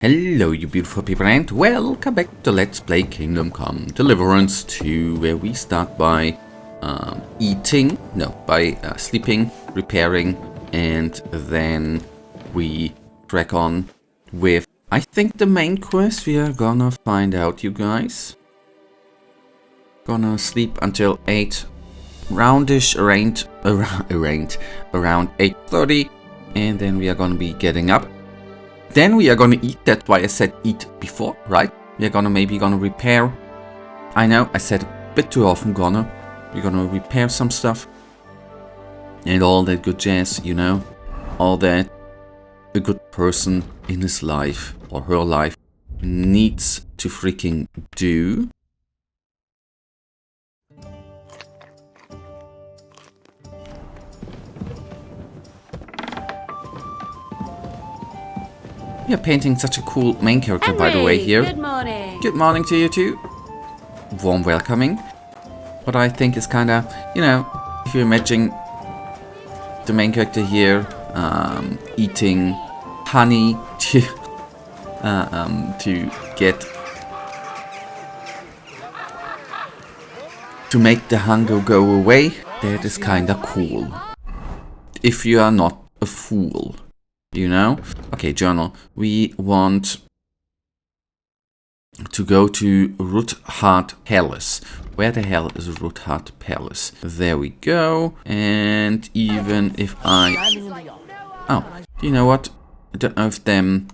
Hello you beautiful people and welcome back to Let's Play Kingdom Come Deliverance 2, where we start by sleeping, repairing, and then we crack on with, I think, the main quest. We are gonna find out, you guys. Gonna sleep until 8, roundish, around 8:30, and then we are gonna be getting up. Then we are gonna eat. That's why I said eat before, right? We are maybe gonna repair. I know I said a bit too often we're gonna repair some stuff and all that good jazz, you know, all that a good person in his life or her life needs to freaking do. You're painting such a cool main character, Henry, by the way, here. Good morning. Good morning to you too. Warm welcoming. What I think is kind of, you know, if you imagine the main character here eating honey to make the hunger go away, that is kind of cool. If you are not a fool. You know? Okay, journal. We want to go to Ruthards Palace. Where the hell is Ruthards Palace? There we go. And even if oh, you know what? I don't know if them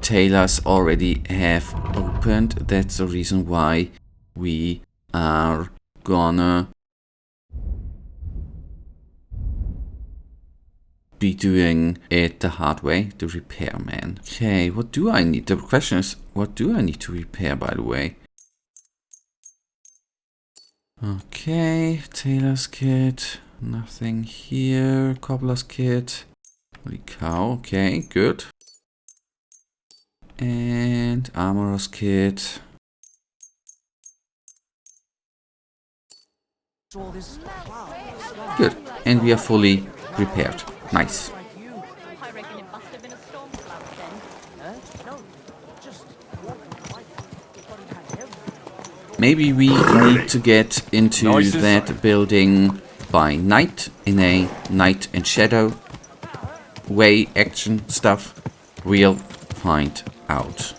tailors already have opened. That's the reason why we are gonna be doing it the hard way, the repairman. Okay, what do I need? The question is, what do I need to repair, by the way? Okay, tailor's kit, nothing here. Cobbler's kit, holy cow, okay, good. And armorer's kit. Good, and we are fully repaired. Nice. Maybe we need to get into that building by night, in a night and shadow way, action stuff. We'll find out.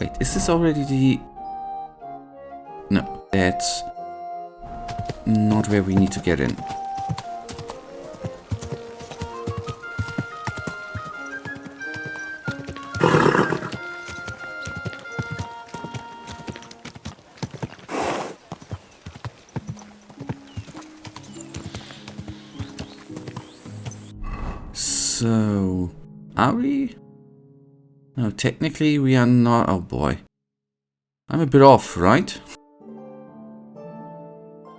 Wait, is this already the... No, that's not where we need to get in. So, are we? No, technically we are not. Oh boy. I'm a bit off, right?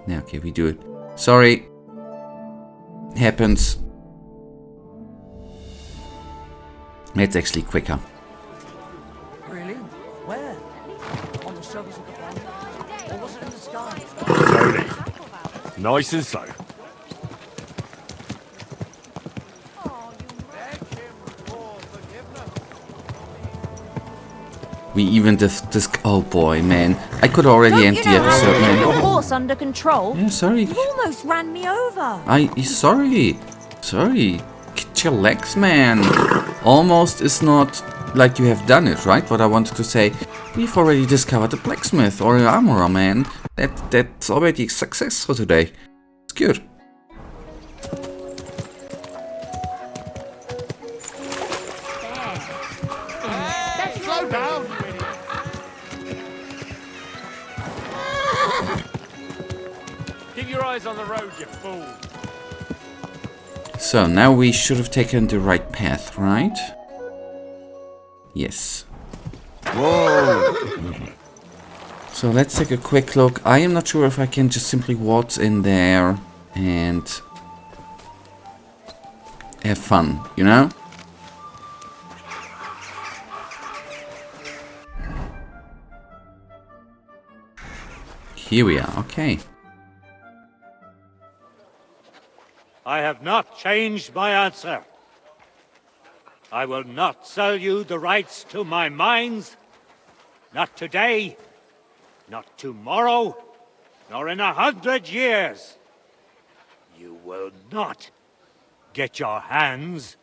Yeah, okay, we do it. Sorry. Happens. It's actually quicker. Really? Where? On the surface of the planet? Or was it in the sky? Slowly. Nice and slow. We even oh boy, man. I could already end the episode, man. Your horse under control. Yeah, sorry. You almost ran me over. Sorry. Get your legs, man. Almost is not like you have done it, right? What I wanted to say. We've already discovered a blacksmith or an armorer, man. That's already a success for today. It's good. Slow down. Keep your eyes on the road, you fool. So now we should have taken the right path, right? Yes. Whoa. So let's take a quick look. I am not sure if I can just simply waltz in there and have fun, you know? Here we are, okay. I have not changed my answer. I will not sell you the rights to my mines. Not today, not tomorrow, nor in 100 years. You will not get your hands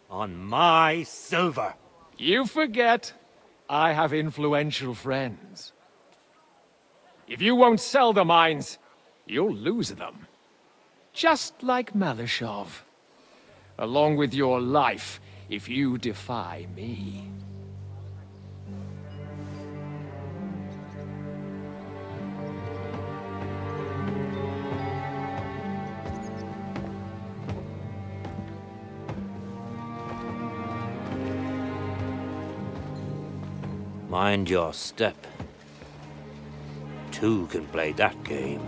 on my silver. You forget I have influential friends. If you won't sell the mines, you'll lose them. Just like Malishov. Along with your life, if you defy me. Mind your step. Two can play that game.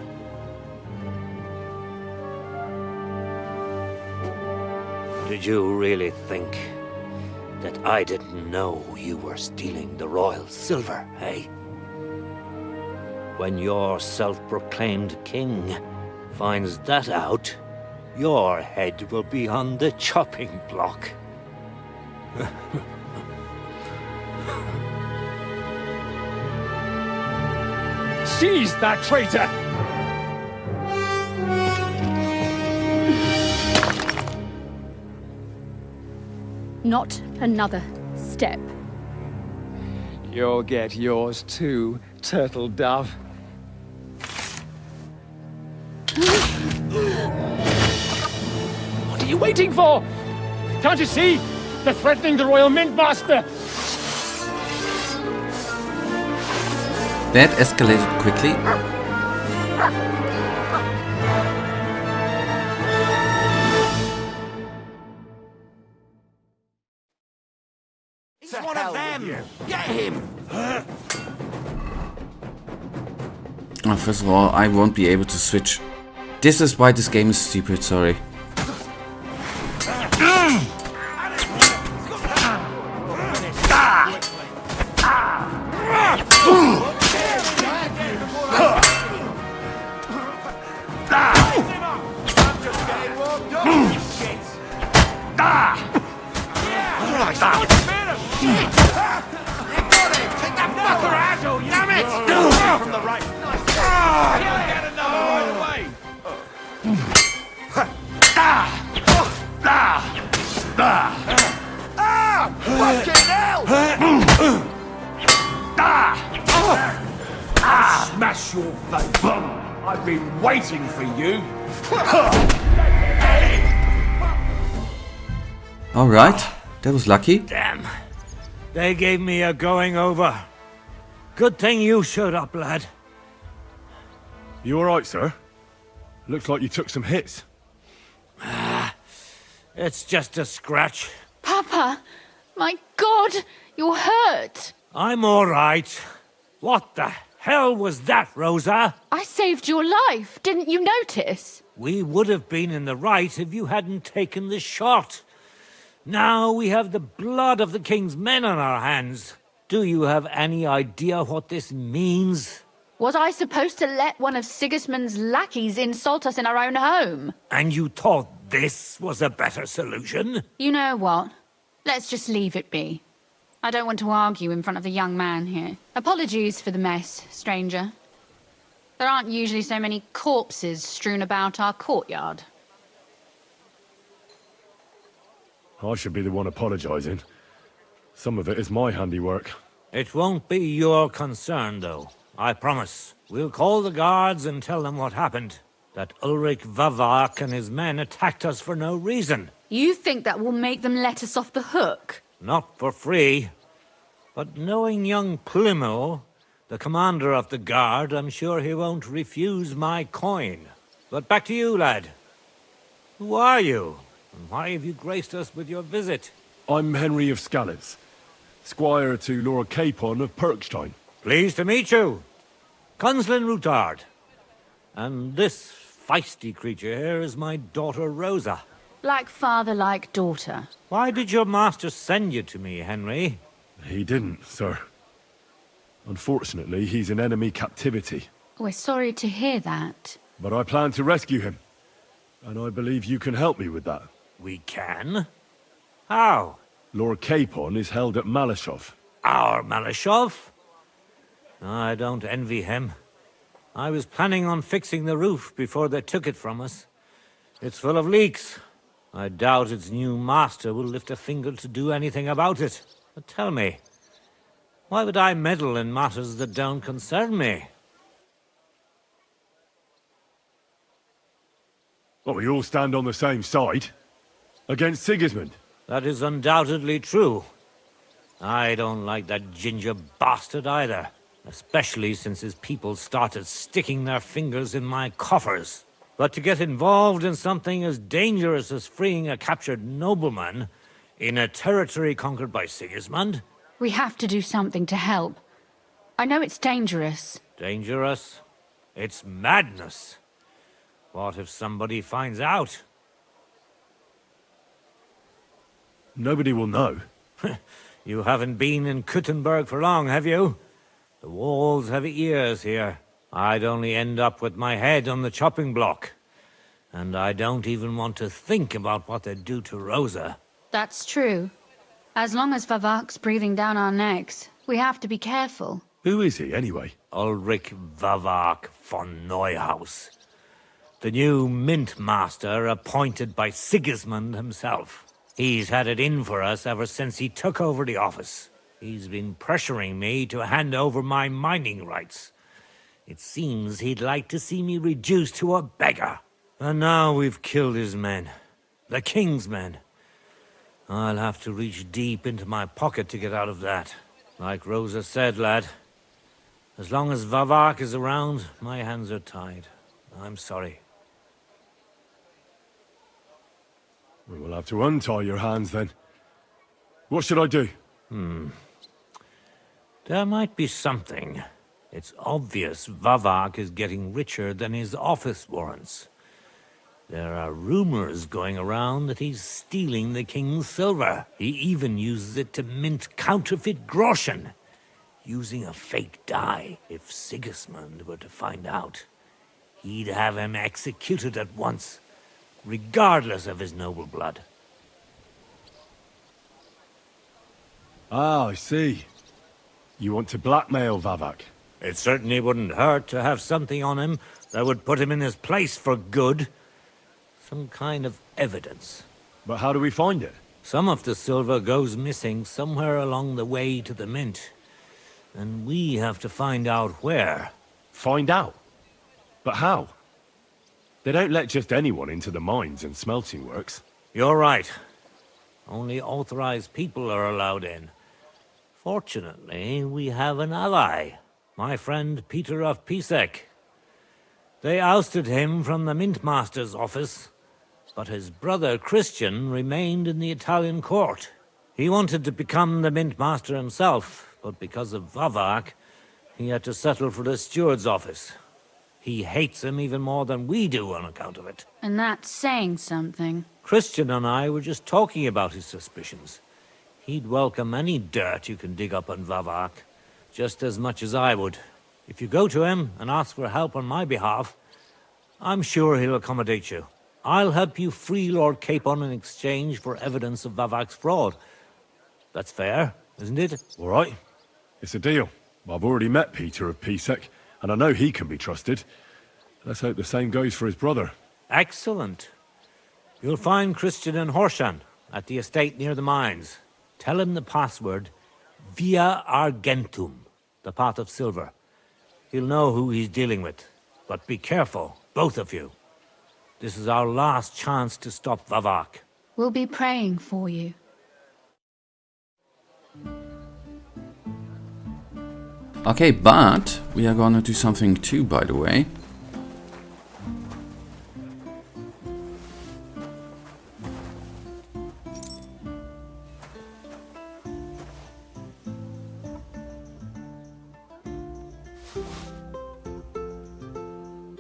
Did you really think that I didn't know you were stealing the royal silver, eh? When your self-proclaimed king finds that out, your head will be on the chopping block. Seize that traitor! Not another step. You'll get yours too, turtle dove. What are you waiting for? Can't you see? They're threatening the Royal Mint Master! That escalated quickly. He's one of them! Get him! Oh, first of all, I won't be able to switch. This is why this game is stupid, sorry. Smash your face! I've been waiting for you! Alright, that was lucky. Damn. They gave me a going over. Good thing you showed up, lad. You alright, sir? Looks like you took some hits. It's just a scratch. Papa! My God! You're hurt! I'm alright. What the hell was that, Rosa? I saved your life. Didn't you notice? We would have been in the right if you hadn't taken the shot. Now we have the blood of the king's men on our hands. Do you have any idea what this means? Was I supposed to let one of Sigismund's lackeys insult us in our own home? And you thought this was a better solution? You know what? Let's just leave it be. I don't want to argue in front of the young man here. Apologies for the mess, stranger. There aren't usually so many corpses strewn about our courtyard. I should be the one apologising. Some of it is my handiwork. It won't be your concern, though. I promise. We'll call the guards and tell them what happened. That Ulrich Vavak and his men attacked us for no reason. You think that will make them let us off the hook? Not for free. But knowing young Plymouth, the commander of the guard, I'm sure he won't refuse my coin. But back to you, lad. Who are you? And why have you graced us with your visit? I'm Henry of Skalitz, squire to Lord Capon of Perkstein. Pleased to meet you. Conslin Ruthard. And this feisty creature here is my daughter Rosa. Like father, like daughter. Why did your master send you to me, Henry? He didn't, sir. Unfortunately, he's in enemy captivity. We're sorry to hear that. But I plan to rescue him. And I believe you can help me with that. We can? How? Lord Capon is held at Malashov. Our Malashov? I don't envy him. I was planning on fixing the roof before they took it from us. It's full of leaks. I doubt its new master will lift a finger to do anything about it. But tell me, why would I meddle in matters that don't concern me? Well, we all stand on the same side. Against Sigismund. That is undoubtedly true. I don't like that ginger bastard either. Especially since his people started sticking their fingers in my coffers. But to get involved in something as dangerous as freeing a captured nobleman in a territory conquered by Sigismund? We have to do something to help. I know it's dangerous. Dangerous? It's madness. What if somebody finds out? Nobody will know. You haven't been in Kuttenberg for long, have you? The walls have ears here. I'd only end up with my head on the chopping block. And I don't even want to think about what they'd do to Rosa. That's true. As long as Vavak's breathing down our necks, we have to be careful. Who is he, anyway? Ulrich Vavak von Neuhaus. The new mint master appointed by Sigismund himself. He's had it in for us ever since he took over the office. He's been pressuring me to hand over my mining rights. It seems he'd like to see me reduced to a beggar. And now we've killed his men. The king's men. I'll have to reach deep into my pocket to get out of that. Like Rosa said, lad, as long as Vavak is around, my hands are tied. I'm sorry. We will have to untie your hands then. What should I do? There might be something. It's obvious Vavak is getting richer than his office warrants. There are rumors going around that he's stealing the king's silver. He even uses it to mint counterfeit groschen, using a fake die. If Sigismund were to find out, he'd have him executed at once, regardless of his noble blood. Ah, I see. You want to blackmail Vavak? It certainly wouldn't hurt to have something on him that would put him in his place for good. Some kind of evidence. But how do we find it? Some of the silver goes missing somewhere along the way to the mint. And we have to find out where. Find out? But how? They don't let just anyone into the mines and smelting works. You're right. Only authorized people are allowed in. Fortunately, we have an ally. My friend Peter of Pisek. They ousted him from the Mintmaster's office, but his brother Christian remained in the Italian court. He wanted to become the Mintmaster himself, but because of Vavak, he had to settle for the steward's office. He hates him even more than we do on account of it. And that's saying something. Christian and I were just talking about his suspicions. He'd welcome any dirt you can dig up on Vavak, just as much as I would. If you go to him and ask for help on my behalf, I'm sure he'll accommodate you. I'll help you free Lord Capon in exchange for evidence of Vavak's fraud. That's fair, isn't it? All right. It's a deal. I've already met Peter of Pisek, and I know he can be trusted. Let's hope the same goes for his brother. Excellent. You'll find Christian and Horshan at the estate near the mines. Tell him the password, Via Argentum, the path of silver. He'll know who he's dealing with. But be careful, both of you. This is our last chance to stop Vavak. We'll be praying for you. Okay, but we are gonna do something too, by the way.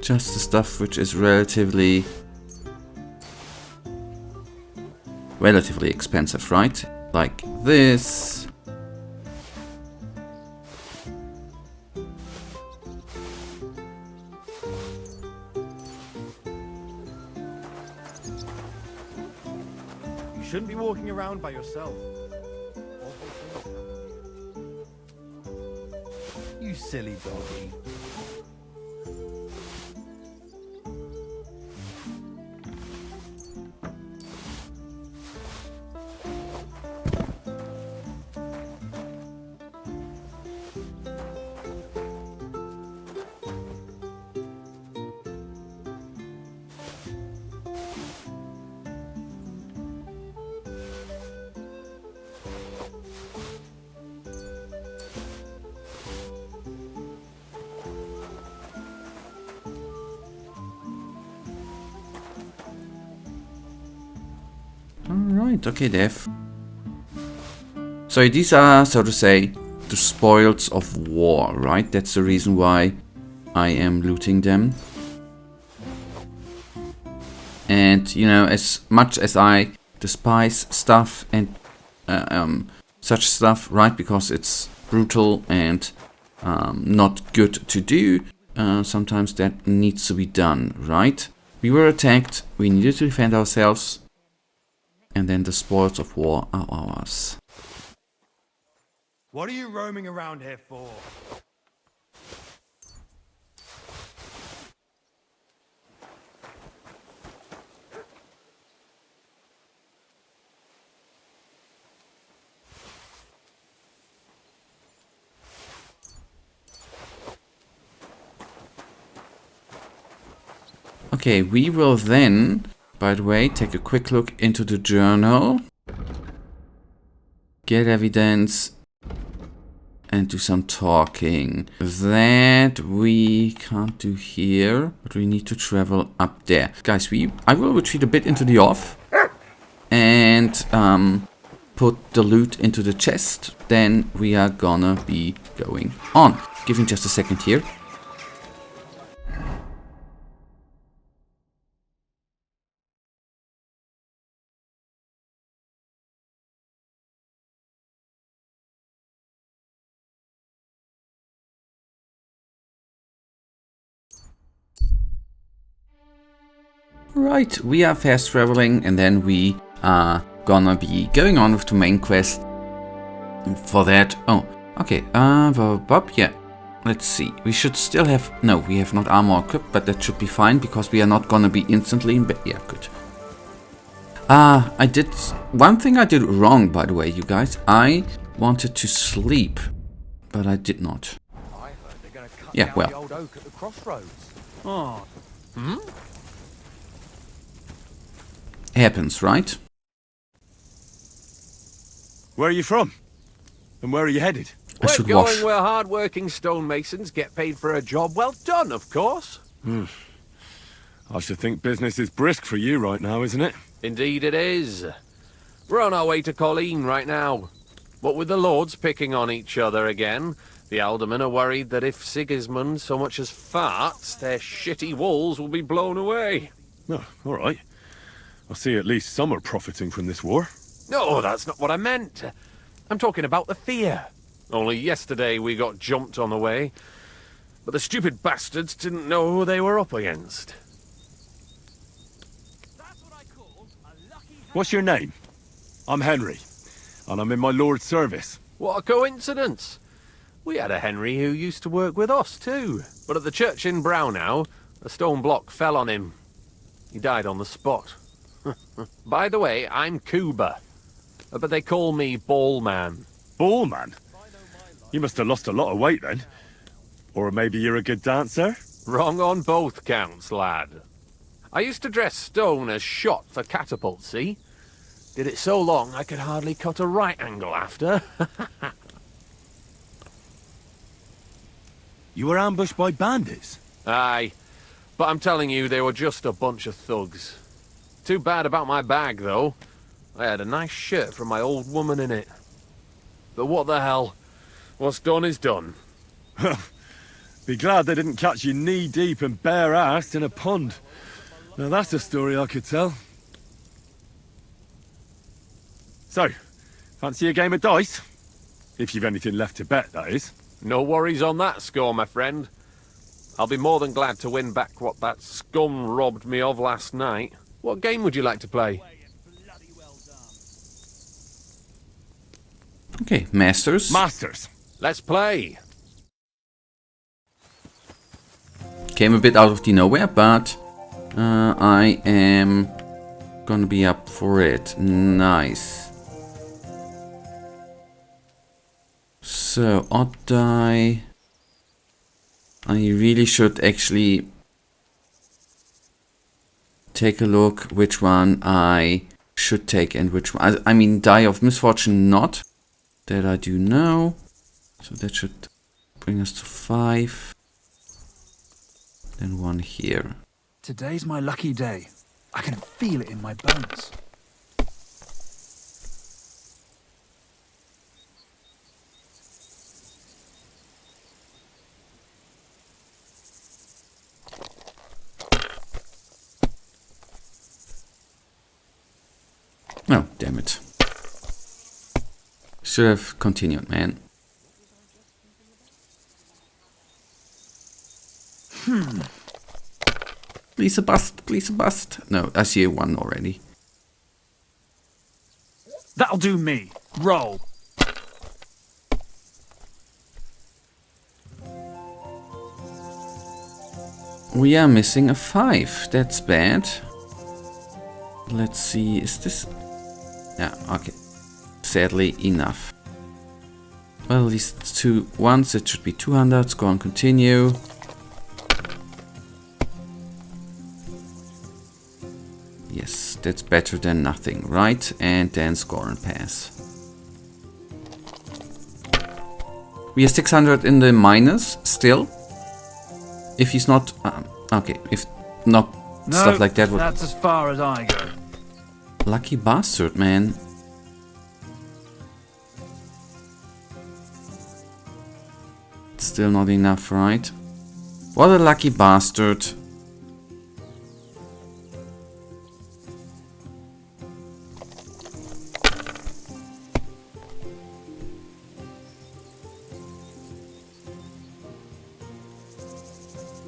Just the stuff which is relatively expensive, right? Like this. You shouldn't be walking around by yourself. You silly doggy. Alright, okay, Dev. So these are, so to say, the spoils of war, right? That's the reason why I am looting them. And, you know, as much as I despise stuff and such stuff, right? Because it's brutal and not good to do, sometimes that needs to be done, right? We were attacked, we needed to defend ourselves. And then the spoils of war are ours. What are you roaming around here for? Okay, we will then, by the way, take a quick look into the journal. Get evidence. And do some talking. That we can't do here. But we need to travel up there. Guys, I will retreat a bit into the off. And put the loot into the chest. Then we are gonna be going on. Give me just a second here. Right, we are fast traveling and then we are gonna be going on with the main quest. For that, oh, okay, yeah, let's see. We should still have, no, we have not armor equipped, but that should be fine because we are not gonna be instantly in bed. Yeah, good. I did, one thing I did wrong, by the way, you guys. I wanted to sleep, but I did not. I heard they're gonna cut Yeah, down well. the old oak at the crossroads. Oh, Happens, right? Where are you from? And where are you headed? I We're should going wash. where hard-working stonemasons get paid for a job well done, of course. I should think business is brisk for you right now, isn't it? Indeed it is. We're on our way to Colleen right now. What with the lords picking on each other again, the aldermen are worried that if Sigismund so much as farts, their shitty walls will be blown away. Oh, all right. I see at least some are profiting from this war. No, that's not what I meant. I'm talking about the fear. Only yesterday we got jumped on the way, but the stupid bastards didn't know who they were up against. What's your name? I'm Henry, and I'm in my lord's service. What a coincidence. We had a Henry who used to work with us too, but at the church in Brownhow, a stone block fell on him. He died on the spot. By the way, I'm Cuba, but they call me Ballman. Ballman? You must have lost a lot of weight then. Or maybe you're a good dancer? Wrong on both counts, lad. I used to dress stone as shot for catapult, see? Did it so long I could hardly cut a right angle after. You were ambushed by bandits? Aye, but I'm telling you, they were just a bunch of thugs. Too bad about my bag, though. I had a nice shirt from my old woman in it. But what the hell? What's done is done. Be glad they didn't catch you knee-deep and bare-assed in a pond. Now that's a story I could tell. So, fancy a game of dice? If you've anything left to bet, that is. No worries on that score, my friend. I'll be more than glad to win back what that scum robbed me of last night. What game would you like to play? Okay, masters. Masters. Let's play. Came a bit out of the nowhere, but I am gonna be up for it. Nice. So, odd die. I really should actually take a look which one I should take and which one. I mean, die of misfortune not. That I do know. So that should bring us to 5. Then 1 here. Today's my lucky day. I can feel it in my bones. Oh, damn it. Should have continued, man. Please a bust, please a bust. No, I see a 1 already. That'll do me. Roll. We are missing a 5. That's bad. Let's see, is this... Yeah, okay. Sadly, enough. Well, at least 2 1s. It should be 200. Go on, continue. Yes, that's better than nothing, right? And then score and pass. We are 600 in the minus still. If he's not... okay, if not stuff like that would... That's as far as I go. Lucky bastard, man. Still not enough, right? What a lucky bastard.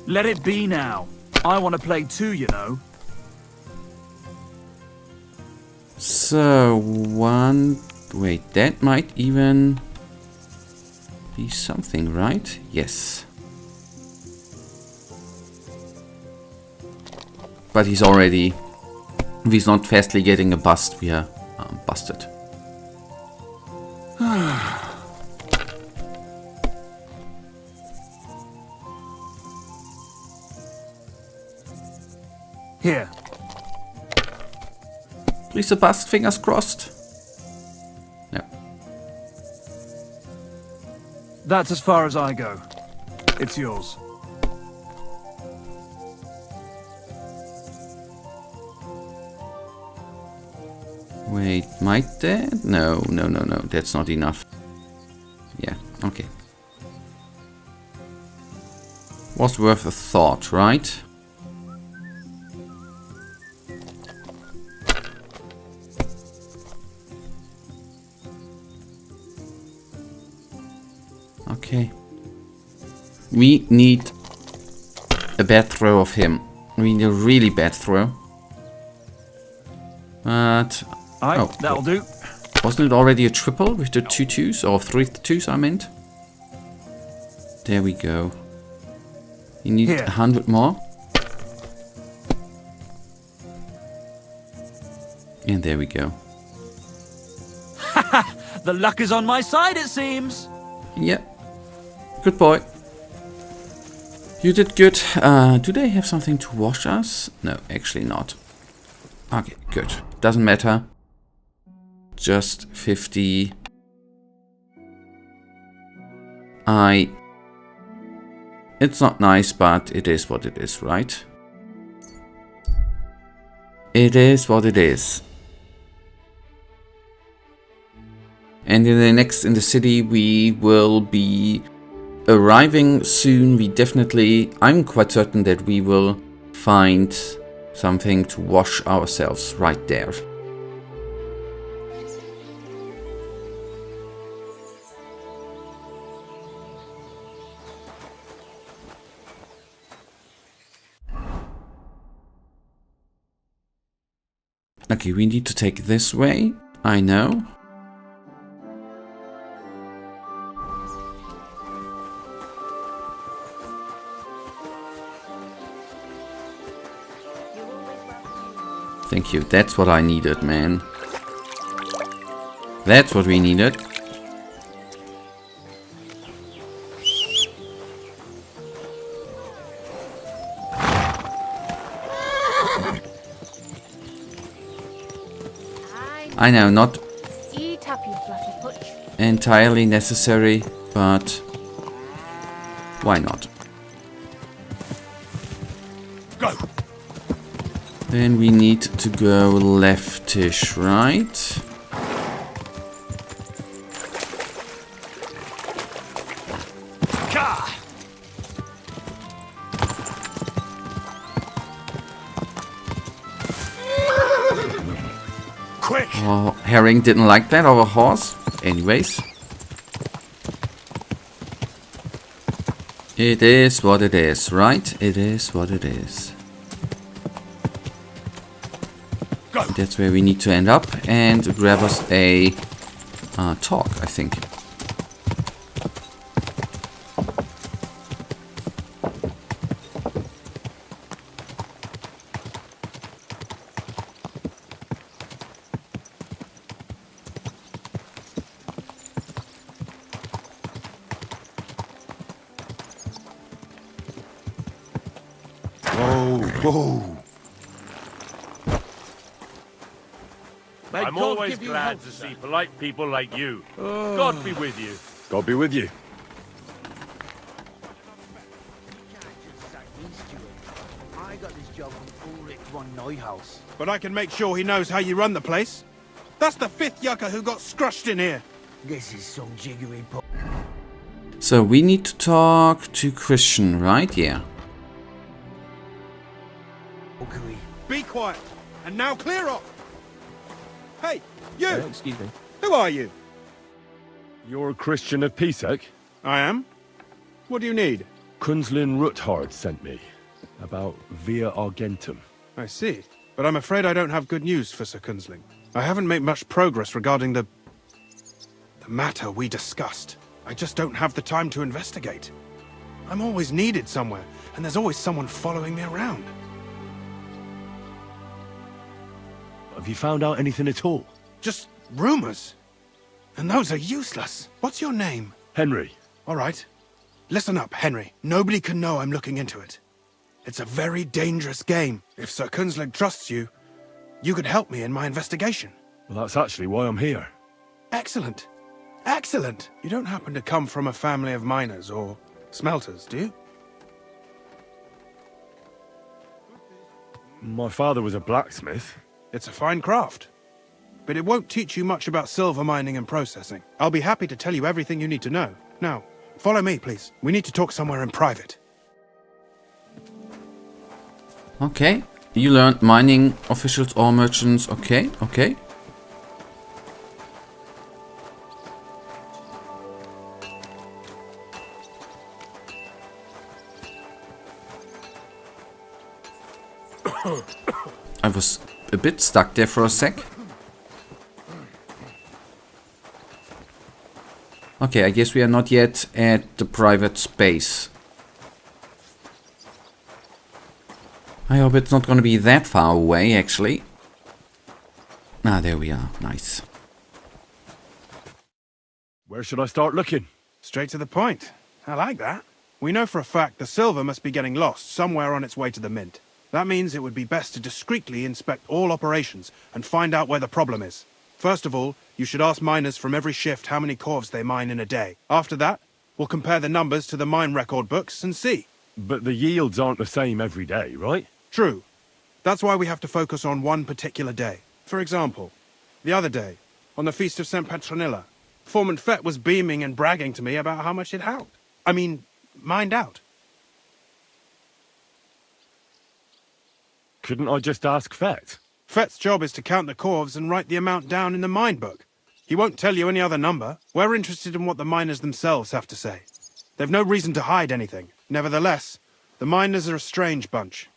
Let it be now. I want to play too, you know. So, 1... Wait, that might even be something, right? Yes. But he's already... If he's not fastly getting a bust, we are busted. Here. Please a bust, fingers crossed. No. That's as far as I go. It's yours. Wait, might that? No, no, no, no. That's not enough. Yeah, okay. Was worth a thought, right? Okay. We need a bad throw of him. We need a really bad throw. But... Aye, that'll do. Wasn't it already a triple with the 2 2s? Or 3 2s, I meant? There we go. You need 100 more. And there we go. The luck is on my side, it seems. Yeah. Good boy. You did good. Do they have something to wash us? No, actually not. Okay, good. Doesn't matter. Just 50. It's not nice, but it is what it is, right? It is what it is. And in the city we will be arriving soon. I'm quite certain that we will find something to wash ourselves right there. Okay, we need to take this way, I know. Thank you. That's what I needed, man. That's what we needed. I know, not Eat up, you fluffy putch. entirely necessary, but why not? Go! Then we need to go leftish, right? Ka! Quick! Oh, Herring didn't like that, our horse. Anyways. It is what it is, right? It is what it is. Go! That's where we need to end up and grab us a talk, I think. Whoa! May I'm God always give you glad health, to sir. see polite people like you. God be with you. God be with you. I got this job from Ulrich von Neuhaus. But I can make sure he knows how you run the place. That's the 5th yucca who got scrushed in here. This is some jiggery So we need to talk to Christian, right? Yeah. pokery. Be quiet. And now clear off. Hey, you! Excuse me. Who are you? You're a Christian of Pisek? I am. What do you need? Kunzlin Ruthards sent me. About Via Argentum. I see. But I'm afraid I don't have good news for Sir Kunzling. I haven't made much progress regarding the matter we discussed. I just don't have the time to investigate. I'm always needed somewhere, and there's always someone following me around. Have you found out anything at all? Just rumors. And those are useless. What's your name? Henry. All right. Listen up, Henry. Nobody can know I'm looking into it. It's a very dangerous game. If Sir Kunzling trusts you, you could help me in my investigation. Well, that's actually why I'm here. Excellent. Excellent. You don't happen to come from a family of miners or smelters, do you? My father was a blacksmith. It's a fine craft. But it won't teach you much about silver mining and processing. I'll be happy to tell you everything you need to know. Now, follow me, please. We need to talk somewhere in private. Okay. You learned mining officials or merchants. Okay, okay. I was a bit stuck there for a sec. Okay, I guess we are not yet at the private space. I hope it's not going to be that far away, actually. Ah, there we are. Nice. Where should I start looking? Straight to the point. I like that. We know for a fact the silver must be getting lost somewhere on its way to the mint. That means it would be best to discreetly inspect all operations and find out where the problem is. First of all, you should ask miners from every shift how many corves they mine in a day. After that, we'll compare the numbers to the mine record books and see. But the yields aren't the same every day, right? True. That's why we have to focus on one particular day. For example, the other day, on the Feast of St. Petronilla, Foreman Fett was beaming and bragging to me about how much it held. Mined out. Couldn't I just ask Fett? Fett's job is to count the corves and write the amount down in the mine book. He won't tell you any other number. We're interested in what the miners themselves have to say. They've no reason to hide anything. Nevertheless, the miners are a strange bunch.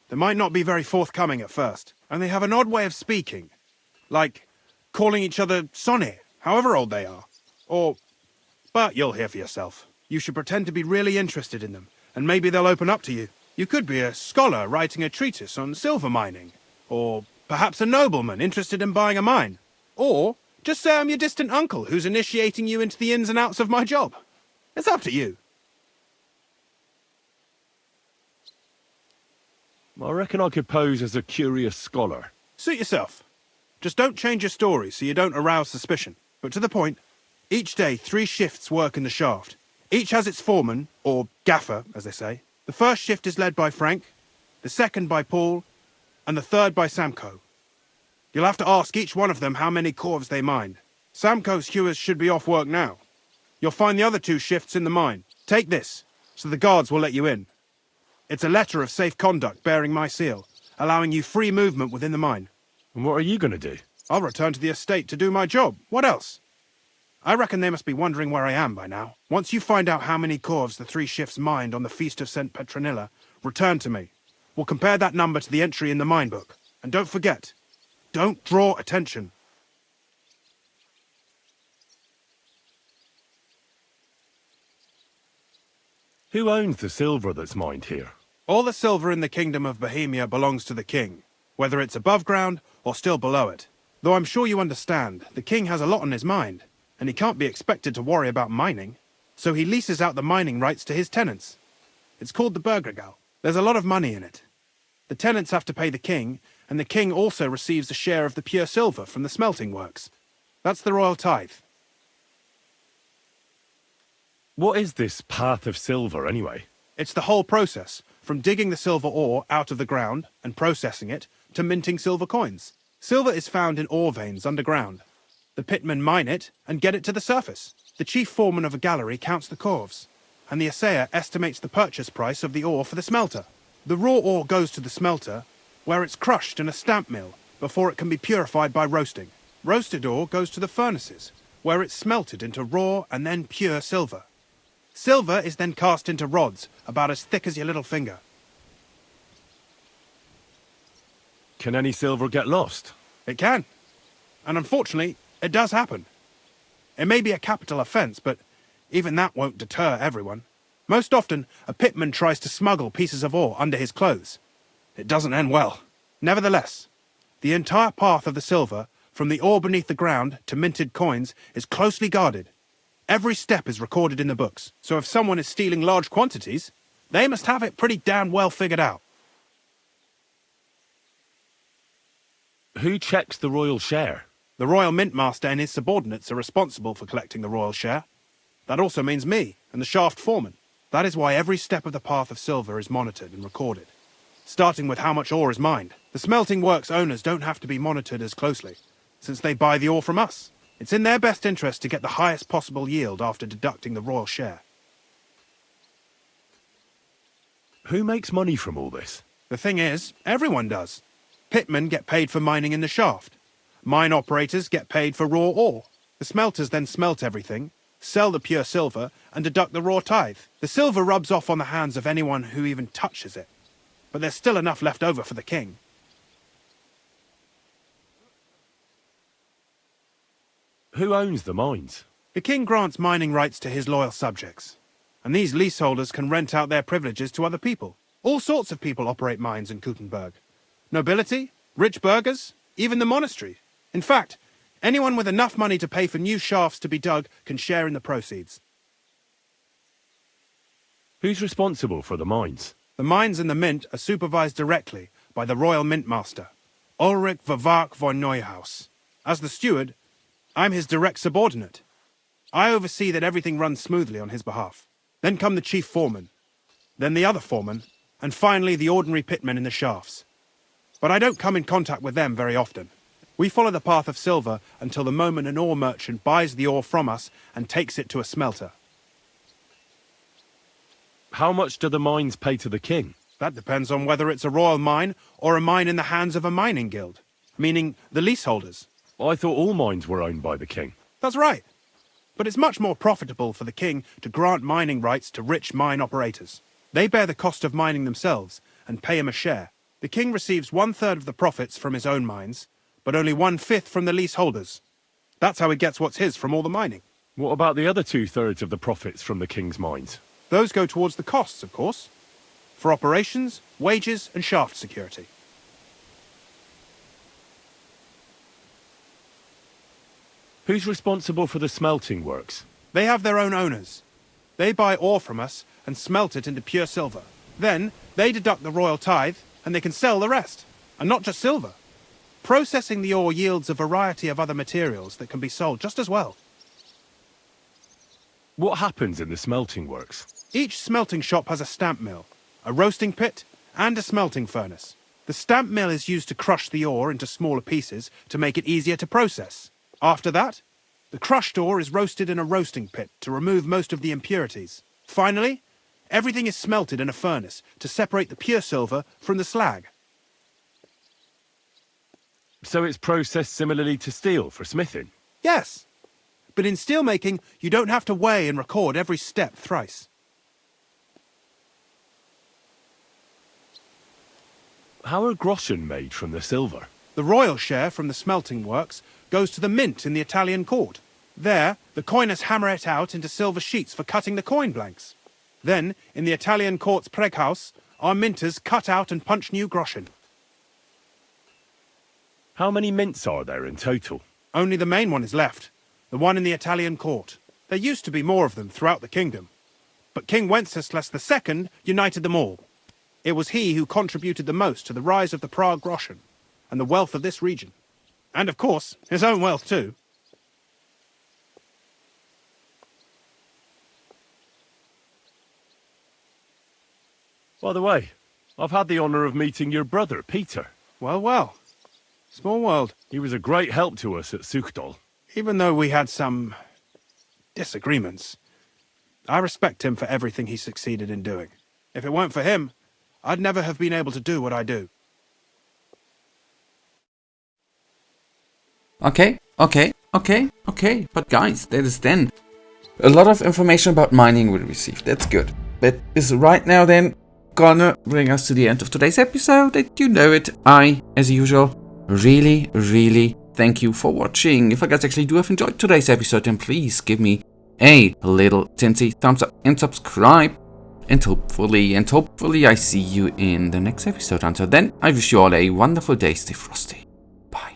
They might not be very forthcoming at first, and they have an odd way of speaking. Like calling each other Sonny, however old they are. But you'll hear for yourself. You should pretend to be really interested in them, and maybe they'll open up to you. You could be a scholar writing a treatise on silver mining, or Perhaps a nobleman interested in buying a mine. Or just say I'm your distant uncle who's initiating you into the ins and outs of my job. It's up to you. I reckon I could pose as a curious scholar. Suit yourself. Just don't change your story so you don't arouse suspicion. But to the point, each day 3 shifts work in the shaft. Each has its foreman, or gaffer, as they say. The first shift is led by Frank, the second by Paul, and the third by Samko. You'll have to ask each one of them how many corves they mined. Samko's hewers should be off work now. You'll find the other 2 shifts in the mine. Take this, so the guards will let you in. It's a letter of safe conduct bearing my seal, allowing you free movement within the mine. And what are you going to do? I'll return to the estate to do my job. What else? I reckon they must be wondering where I am by now. Once you find out how many corves the 3 shifts mined on the Feast of St. Petronilla, return to me. We'll compare that number to the entry in the mine book. And don't forget, don't draw attention. Who owns the silver that's mined here? All the silver in the kingdom of Bohemia belongs to the king, whether it's above ground or still below it. Though I'm sure you understand, the king has a lot on his mind, and he can't be expected to worry about mining, so he leases out the mining rights to his tenants. It's called the Burgergal. There's a lot of money in it. The tenants have to pay the king, and the king also receives a share of the pure silver from the smelting works. That's the royal tithe. What is this path of silver, anyway? It's the whole process, from digging the silver ore out of the ground and processing it, to minting silver coins. Silver is found in ore veins underground. The pitmen mine it and get it to the surface. The chief foreman of a gallery counts the corves, and the assayer estimates the purchase price of the ore for the smelter. The raw ore goes to the smelter, where it's crushed in a stamp mill before it can be purified by roasting. Roasted ore goes to the furnaces, where it's smelted into raw and then pure silver. Silver is then cast into rods about as thick as your little finger. Can any silver get lost? It can. And unfortunately, it does happen. It may be a capital offence, but even that won't deter everyone. Most often, a pitman tries to smuggle pieces of ore under his clothes. It doesn't end well. Nevertheless, the entire path of the silver, from the ore beneath the ground to minted coins, is closely guarded. Every step is recorded in the books, so if someone is stealing large quantities, they must have it pretty damn well figured out. Who checks the royal share? The royal mint master and his subordinates are responsible for collecting the royal share. That also means me and the shaft foreman. That is why every step of the path of silver is monitored and recorded, starting with how much ore is mined. The smelting works owners don't have to be monitored as closely, since they buy the ore from us. It's in their best interest to get the highest possible yield after deducting the royal share. Who makes money from all this? The thing is, everyone does. Pitmen get paid for mining in the shaft. Mine operators get paid for raw ore. The smelters then smelt everything, sell the pure silver, and deduct the raw tithe. The silver rubs off on the hands of anyone who even touches it. But there's still enough left over for the king. Who owns the mines? The king grants mining rights to his loyal subjects, and these leaseholders can rent out their privileges to other people. All sorts of people operate mines in Kuttenberg. Nobility, rich burghers, even the monastery. In fact, anyone with enough money to pay for new shafts to be dug can share in the proceeds. Who's responsible for the mines? The mines and the mint are supervised directly by the royal mint master, Ulrich Vervark von Neuhaus. As the steward, I'm his direct subordinate. I oversee that everything runs smoothly on his behalf. Then come the chief foreman, then the other foreman, and finally the ordinary pitmen in the shafts. But I don't come in contact with them very often. We follow the path of silver until the moment an ore merchant buys the ore from us and takes it to a smelter. How much do the mines pay to the king? That depends on whether it's a royal mine or a mine in the hands of a mining guild, meaning the leaseholders. I thought all mines were owned by the king. That's right. But it's much more profitable for the king to grant mining rights to rich mine operators. They bear the cost of mining themselves and pay him a share. The king receives 1/3 of the profits from his own mines, but only 1/5 from the leaseholders. That's how he gets what's his from all the mining. What about the other 2/3 of the profits from the king's mines? Those go towards the costs, of course, for operations, wages, and shaft security. Who's responsible for the smelting works? They have their own owners. They buy ore from us and smelt it into pure silver. Then, they deduct the royal tithe, and they can sell the rest. And not just silver. Processing the ore yields a variety of other materials that can be sold just as well. What happens in the smelting works? Each smelting shop has a stamp mill, a roasting pit, and a smelting furnace. The stamp mill is used to crush the ore into smaller pieces to make it easier to process. After that, the crushed ore is roasted in a roasting pit to remove most of the impurities. Finally, everything is smelted in a furnace to separate the pure silver from the slag. So it's processed similarly to steel for smithing? Yes, but in steelmaking, you don't have to weigh and record every step thrice. How are groschen made from the silver? The royal share from the smelting works goes to the mint in the Italian court. There, the coiners hammer it out into silver sheets for cutting the coin blanks. Then, in the Italian court's preghouse, our minters cut out and punch new groschen. How many mints are there in total? Only the main one is left, the one in the Italian court. There used to be more of them throughout the kingdom, but King Wenceslas II united them all. It was he who contributed the most to the rise of the Prague groschen and the wealth of this region. And of course, his own wealth too. By the way, I've had the honour of meeting your brother, Peter. Well, well. Small world. He was a great help to us at Suchdol. Even though we had some disagreements, I respect him for everything he succeeded in doing. If it weren't for him, I'd never have been able to do what I do. Okay. But guys, that is then a lot of information about mining we received. That's good. But is right now then gonna bring us to the end of today's episode. That you know it. I, as usual, really thank you for watching. If you guys actually do have enjoyed today's episode, then please give me a little tinsy thumbs up and subscribe. And hopefully I see you in the next episode. Until then, I wish you all a wonderful day. Stay frosty.